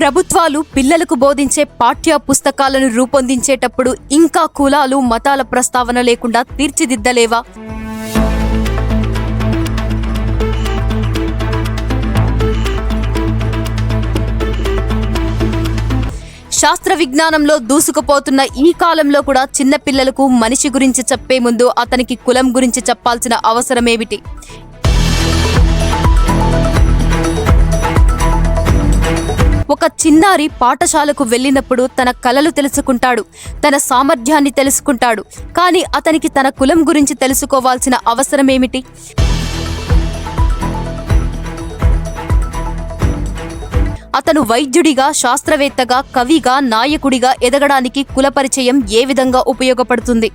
ప్రభుత్వాలు పిల్లలకు బోధించే పాఠ్య పుస్తకాలను రూపొందించేటప్పుడు ఇంకా కులాలు మతాల ప్రస్తావన లేకుండా తీర్చిదిద్దలేవా? శాస్త్ర విజ్ఞానంలో దూసుకుపోతున్న ఈ కాలంలో కూడా చిన్న పిల్లలకు మనిషి గురించి చెప్పే ముందు అతనికి కులం గురించి చెప్పాల్సిన అవసరమేమిటి? ఒక చిన్నారి పాఠశాలకు వెళ్ళినప్పుడు తన కలలు తెలుసుకుంటాడు, తన సామర్థ్యాన్ని తెలుసుకుంటాడు. కానీ అతనికి తన కులం గురించి తెలుసుకోవాల్సిన అవసరమేమిటి? అతను వైద్యుడిగా, శాస్త్రవేత్తగా, కవిగా, నాయకుడిగా ఎదగడానికి కుల పరిచయం ఏ విధంగా ఉపయోగపడుతుంది?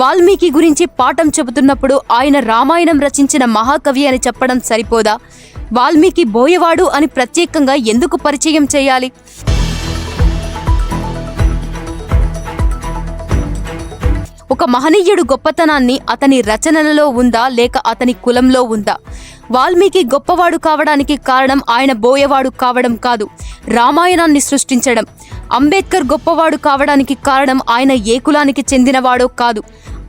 వాల్మీకి గురించి పాఠం చెబుతున్నప్పుడు ఆయన రామాయణం రచించిన మహాకవి అని చెప్పడం సరిపోదా? వాల్మీకి బోయవాడు అని ప్రత్యేకంగా ఎందుకు పరిచయం చేయాలి? ఒక మహనీయుడు గొప్పతనాన్ని అతని రచనలలో ఉందా లేక అతని కులంలో ఉందా? వాల్మీకి గొప్పవాడు కావడానికి కారణం ఆయన బోయవాడు కావడం కాదు, రామాయణాన్ని సృష్టించడం. అంబేద్కర్ గొప్పవాడు కావడానికి కారణం ఆయన ఏ కులానికి చెందినవాడో కాదు,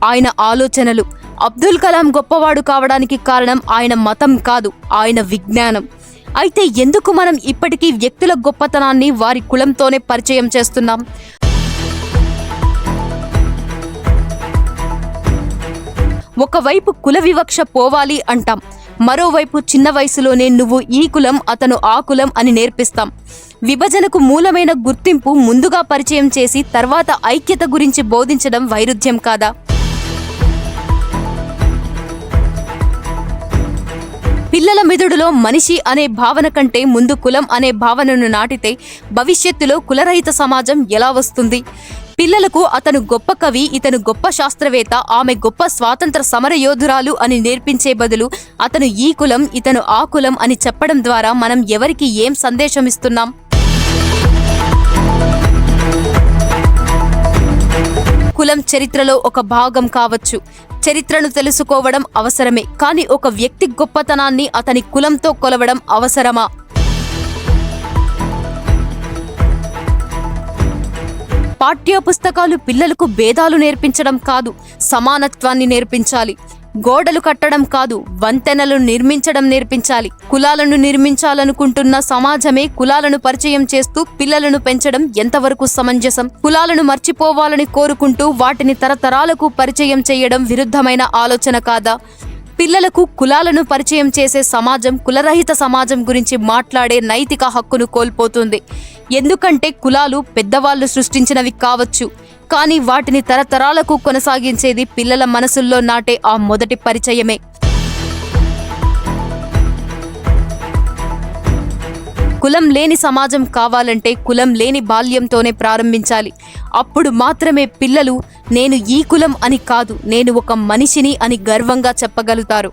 ఆయన ఆలోచనలు. అబ్దుల్ కలాం గొప్పవాడు కావడానికి కారణం ఆయన మతం కాదు, ఆయన విజ్ఞానం. అయితే ఎందుకు మనం ఇప్పటికీ వ్యక్తుల గొప్పతనాన్ని వారి కులంతోనే పరిచయం చేస్తున్నాం? ఒకవైపు కుల వివక్ష పోవాలి అంటాం, మరోవైపు చిన్న వయసులోనే నువ్వు ఈ కులం, అతను ఆ కులం అని నేర్పిస్తాం. విభజనకు మూలమైన గుర్తింపు ముందుగా పరిచయం చేసి తర్వాత ఐక్యత గురించి బోధించడం వైరుధ్యం కాదా? పిల్లల మెదడులో మనిషి అనే భావన కంటే ముందు కులం అనే భావనను నాటితే భవిష్యత్తులో కులరహిత సమాజం ఎలా వస్తుంది? పిల్లలకు అతను గొప్ప కవి, ఇతను గొప్ప శాస్త్రవేత్త, ఆమె గొప్ప స్వాతంత్ర సమరయోధురాలు అని నేర్పించే బదులు అతను ఈ కులం, ఇతను ఆ కులం అని చెప్పడం ద్వారా మనం ఎవరికి ఏం సందేశం ఇస్తున్నాం? కులం చరిత్రలో ఒక భాగం కావచ్చు, చరిత్రను తెలుసుకోవడం అవసరమే. కానీ ఒక వ్యక్తి గొప్పతనాన్ని అతని కులంతో కొలవడం అవసరమా? పాఠ్య పుస్తకాలు పిల్లలకు భేదాలు నేర్పించడం కాదు, సమానత్వాన్ని నేర్పించాలి. గోడలు కట్టడం కాదు, వంతెనలు నిర్మించడం నేర్పించాలి. కులాలను నిర్మించాలనుకుంటున్న సమాజమే కులాలను పరిచయం చేస్తూ పిల్లలను పెంచడం ఎంతవరకు సమంజసం? కులాలను మర్చిపోవాలని కోరుకుంటూ వాటిని తరతరాలకు పరిచయం చేయడం విరుద్ధమైన ఆలోచన కాదా? పిల్లలకు కులాలను పరిచయం చేసే సమాజం కులరహిత సమాజం గురించి మాట్లాడే నైతిక హక్కును కోల్పోతుంది. ఎందుకంటే కులాలు పెద్దవాళ్లు సృష్టించినవి కావచ్చు, కానీ వాటిని తరతరాలకు కొనసాగించేది పిల్లల మనసుల్లో నాటే ఆ మొదటి పరిచయమే. కులం లేని సమాజం కావాలంటే కులం లేని బాల్యంతోనే ప్రారంభించాలి. అప్పుడు మాత్రమే పిల్లలు నేను ఈ కులం అని కాదు, నేను ఒక మనిషిని అని గర్వంగా చెప్పగలుగుతారు.